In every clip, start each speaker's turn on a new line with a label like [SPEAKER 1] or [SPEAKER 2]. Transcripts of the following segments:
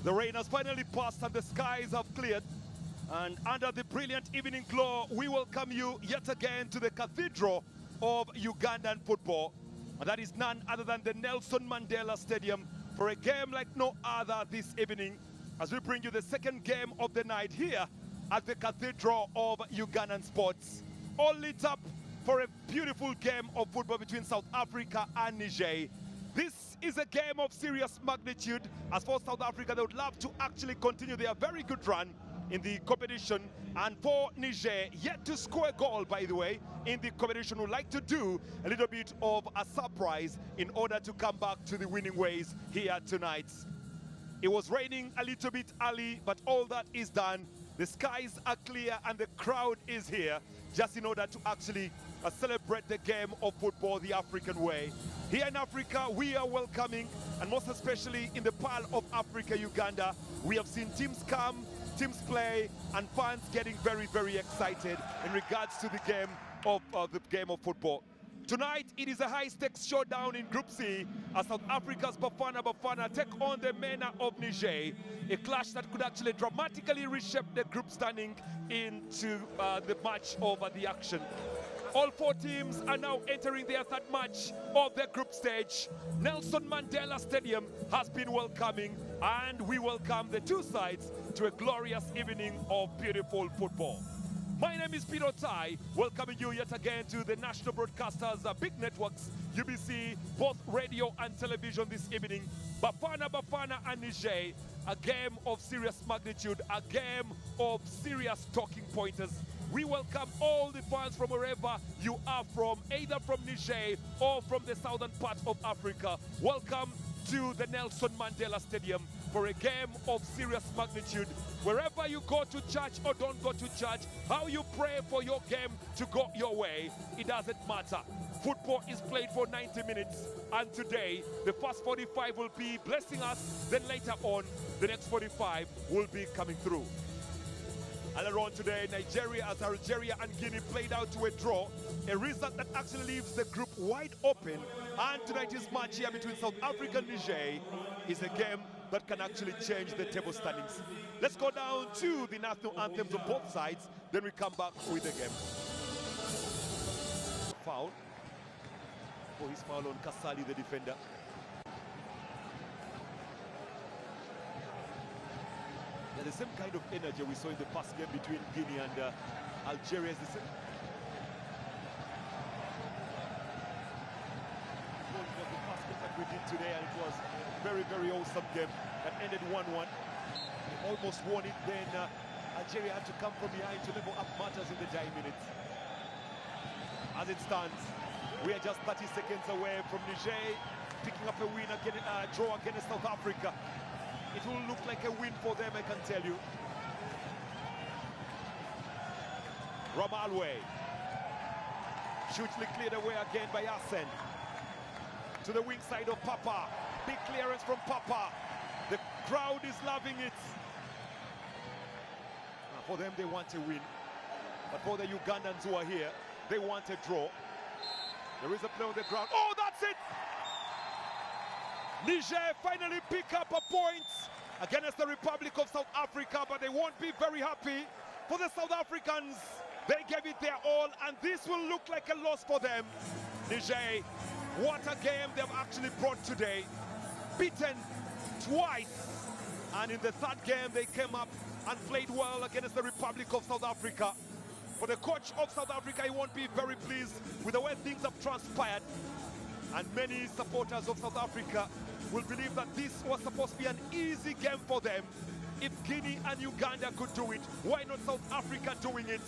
[SPEAKER 1] The rain has finally passed and the skies have cleared. And under the brilliant evening glow, we welcome you yet again to the cathedral of Ugandan football. And that is none other than the Nelson Mandela Stadium for a game like no other this evening, as we bring you the second game of the night here at the cathedral of Ugandan sports. All lit up for a beautiful game of football between South Africa and Niger. This is a game of serious magnitude, as for South Africa, they would love to actually continue their very good run in the competition, and for Niger, yet to score a goal, by the way, in the competition, would like to do a little bit of a surprise in order to come back to the winning ways here tonight. It was raining a little bit early, but all that is done. The skies are clear and the crowd is here just in order to actually celebrate the game of football the African way. Here in Africa, we are welcoming, and most especially in the Pearl of Africa, Uganda, we have seen teams come, teams play, and fans getting very, very excited in regards to the game of football. Tonight, it is a high-stakes showdown in Group C as South Africa's Bafana take on the MENA of Niger, a clash that could actually dramatically reshape the group standing into the match over the action. All four teams are now entering their third match of their group stage. Nelson Mandela Stadium has been welcoming, and we welcome the two sides to a glorious evening of beautiful football. My name is Peter Tai, welcoming you yet again to the national broadcasters, big networks, UBC, both radio and television this evening. Bafana and Niger, a game of serious magnitude, a game of serious talking pointers. We welcome all the fans from wherever you are from, either from Niger or from the southern part of Africa. Welcome to the Nelson Mandela Stadium for a game of serious magnitude. Wherever you go to church or don't go to church, how you pray for your game to go your way, it doesn't matter. Football is played for 90 minutes, and today the first 45 will be blessing us, then later on the next 45 will be coming through. Earlier on today, Nigeria as Algeria and Guinea played out to a draw, a result that actually leaves the group wide open. And tonight's match here between South Africa and Niger is a game that can actually change the table standings. Let's go down to the national anthems of both sides, then we come back with the game. Foul. For his foul on Kasali, the defender. The same kind of energy we saw in the past game between Guinea and Algeria is the same. It was the past game that we did today, and it was a very, very awesome game that ended 1-1. They almost won it, then Algeria had to come from behind to level up matters in the dying minutes. As it stands, we are just 30 seconds away from Niger picking up a win against draw against South Africa. It will look like a win for them, I can tell you. Ramalwe. Hugely cleared away again by Asen. To the wing side of Papa. Big clearance from Papa. The crowd is loving it. For them, they want a win. But for the Ugandans who are here, they want a draw. There is a play on the ground. Oh, that's it! Niger finally pick up a point against the Republic of South Africa, but they won't be very happy. For the South Africans, they gave it their all, and this will look like a loss for them. Niger, what a game they've actually brought today. Beaten twice, and in the third game they came up and played well against the Republic of South Africa. For the coach of South Africa, he won't be very pleased with the way things have transpired. And many supporters of South Africa will believe that this was supposed to be an easy game for them. If Guinea and Uganda could do it, why not South Africa doing it?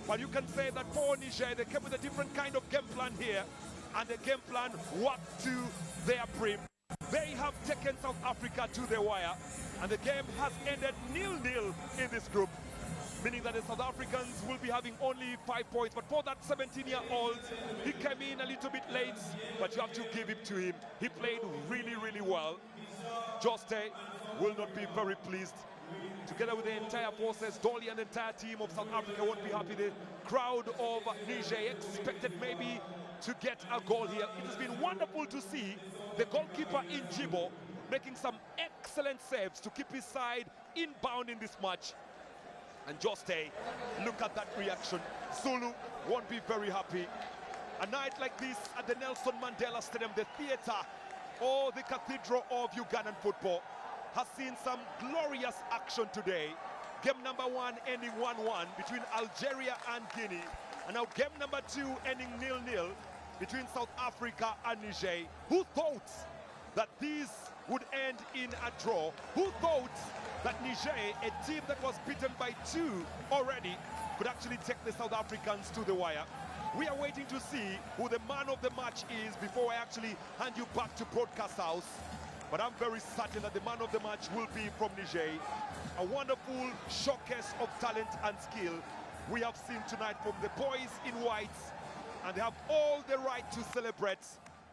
[SPEAKER 1] But you can say that for Niger, they came with a different kind of game plan here, and the game plan worked to their brim. They have taken South Africa to the wire, and the game has ended 0-0 in this group, meaning that the South Africans will be having only 5 points. But for that 17-year-old, he came in a little bit late, but you have to give it to him. He played really, really well. Joste will not be very pleased. Together with the entire forces, Dolly and the entire team of South Africa won't be happy. The crowd of Niger expected maybe to get a goal here. It has been wonderful to see the goalkeeper in Jibo making some excellent saves to keep his side inbound in this match. And Juste, look at that reaction. Zulu won't be very happy. A night like this at the Nelson Mandela Stadium, the theatre or the cathedral of Ugandan football, has seen some glorious action today. Game number 1 ending 1-1 between Algeria and Guinea. And now game number 2 ending 0-0 between South Africa and Niger. Who thought that these would end in a draw? Who thought that Niger, a team that was beaten by 2 already, could actually take the South Africans to the wire? We are waiting to see who the man of the match is before I actually hand you back to broadcast house. But I'm very certain that the man of the match will be from Niger. A wonderful showcase of talent and skill we have seen tonight from the boys in whites, and they have all the right to celebrate.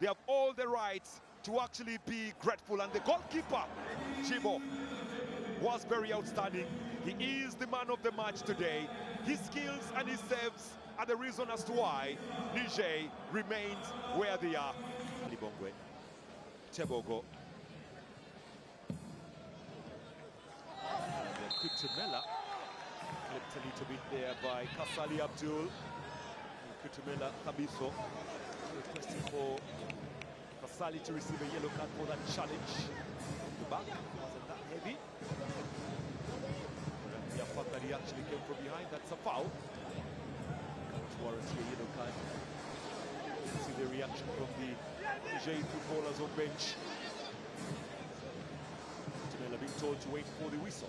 [SPEAKER 1] They have all the right to actually be grateful. And the goalkeeper, Chibo, was very outstanding. He is the man of the match today. His skills and his saves are the reason as to why Niger remains where they are. Libongwe, Tebogo. Kutumela clipped a little bit there by Kasali Abdul. Kutumela Tabiso requesting for Kasali to receive a yellow card for that challenge. The back wasn't that heavy. The fact that he actually came from behind, that's a foul. Can't warrant a yellow card. See the reaction from the Niger footballers on bench. Kutumela being told to wait for the whistle.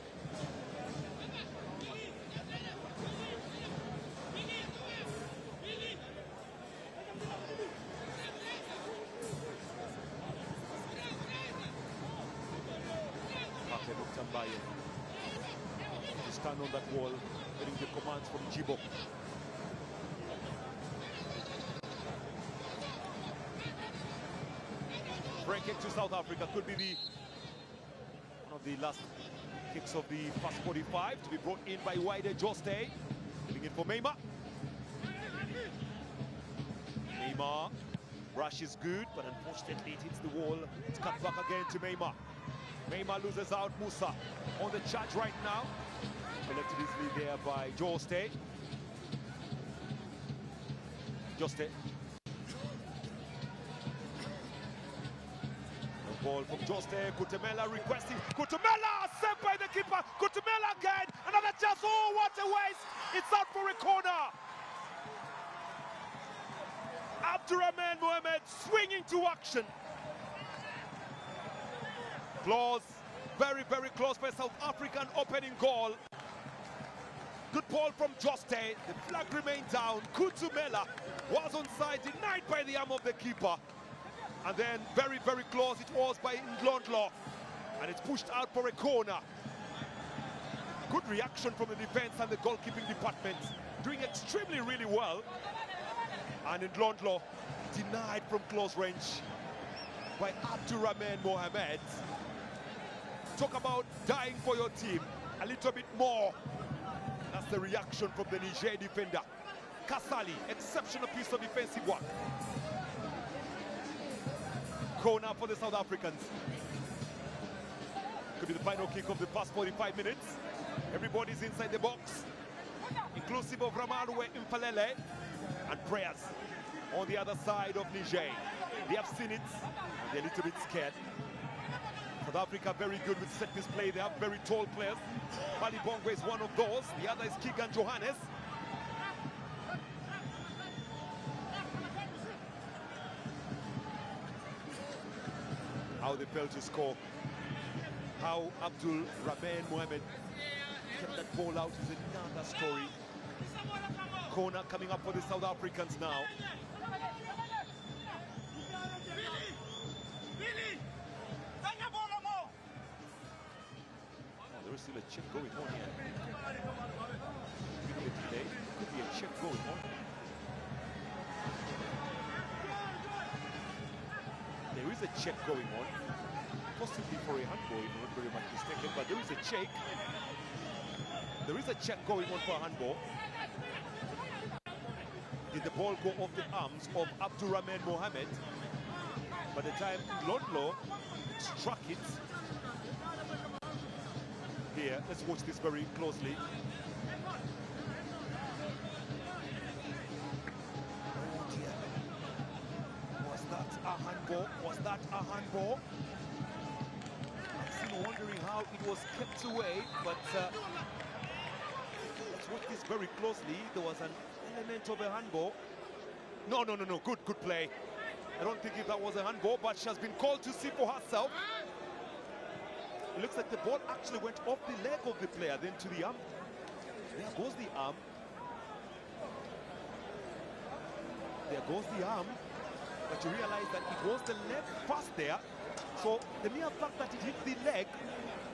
[SPEAKER 1] To stand on that wall, getting the commands from Jibo. Free kick to South Africa could be one of the last kicks of the first 45 to be brought in by Wide Juste. Giving it for Meima. Meima, rush is good, but unfortunately it hits the wall. It's cut back again to Meima. Meima loses out. Musa on the charge right now. Collected easily there by Juste. Juste. The ball from Juste. Kutumela requesting. Kutumela saved by the keeper. Kutumela again. Another chance. Oh, what a waste. It's out for a corner. Abdurrahman Mohamed swinging to action. Close, very, very close for South African opening goal. Good ball from Juste. The flag remained down. Kutumela was onside, denied by the arm of the keeper. And then very, very close it was by Ndlondlo. And it's pushed out for a corner. Good reaction from the defense and the goalkeeping department. Doing extremely really well. And Ndlondlo denied from close range by Abdurrahman Mohamed. Talk about dying for your team a little bit more. That's the reaction from the Niger defender. Kasali, exceptional piece of defensive work. Corner for the South Africans. Could be the final kick of the past 45 minutes. Everybody's inside the box, inclusive of Ramarwe Mfalele and Prayers on the other side of Niger. They have seen it, and they're a little bit scared. South Africa very good with set-piece play. They have very tall players. Mali Bongwe is one of those. The other is Keegan Johannes. How they failed to score. How Abdul Rahman Mohamed kept that ball out is another story. Corner coming up for the South Africans now. There is still a check going on here. With the delay, could be a check going on. There is a check going on, possibly for a handball, if I'm not very much mistaken, but there is a check. There is a check going on for a handball. Did the ball go off the arms of Abdurrahman Mohamed? By the time Londlo struck it, here, let's watch this very closely. Oh dear. Was that a handball? Was that a handball? I'm still wondering how it was kept away, but let's watch this very closely. There was an element of a handball. No. Good play. I don't think if that was a handball, but she has been called to see for herself. It looks like the ball actually went off the leg of the player, then to the arm. There goes the arm. There goes the arm. But you realize that it was the leg first there. So the mere fact that it hit the leg,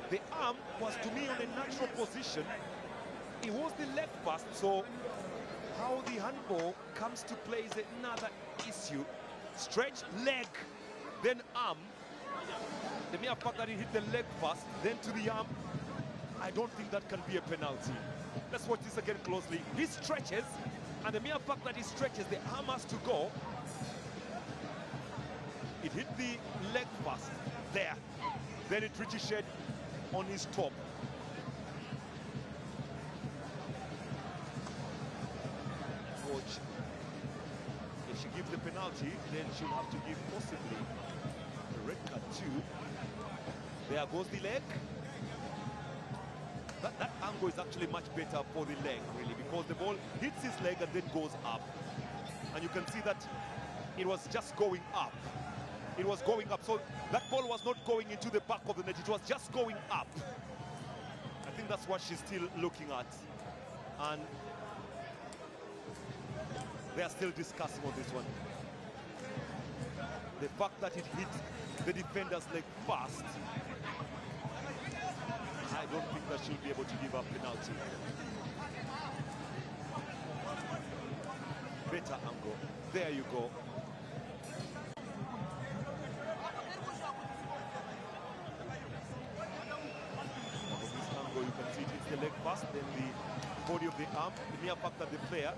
[SPEAKER 1] the arm was to me on a natural position. It was the leg first, so how the handball comes to play is another issue. Stretch, leg, then arm. The mere fact that he hit the leg first, then to the arm, I don't think that can be a penalty. Let's watch this again closely. He stretches, and the mere fact that he stretches, the arm has to go. It hit the leg first, there. Then it ricocheted on his top. Watch. If she gives the penalty, then she'll have to give possibly the red card too. There goes the leg. That angle is actually much better for the leg, really, because the ball hits his leg and then goes up. And you can see that it was just going up. It was going up, so that ball was not going into the back of the net, it was just going up. I think that's what she's still looking at. And they are still discussing on this one. The fact that it hit the defender's leg first, I don't think that she'll be able to give a penalty. Better angle. There you go. From this angle, you can see it hits the leg first, then the body of the arm. The mere fact that the player,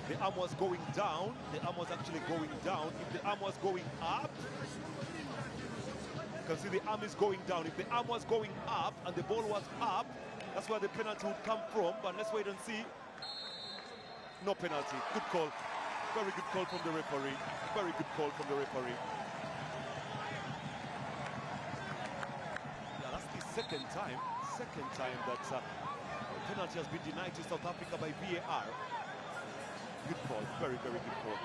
[SPEAKER 1] the arm was going down, the arm was actually going down. If the arm was going up, you can see the arm is going down. If the arm was going up and the ball was up, that's where the penalty would come from. But let's wait and see. No penalty. Good call. Very good call from the referee. Very good call from the referee. Yeah, that's the second time that the penalty has been denied to South Africa by VAR. Good call. Very, very good call.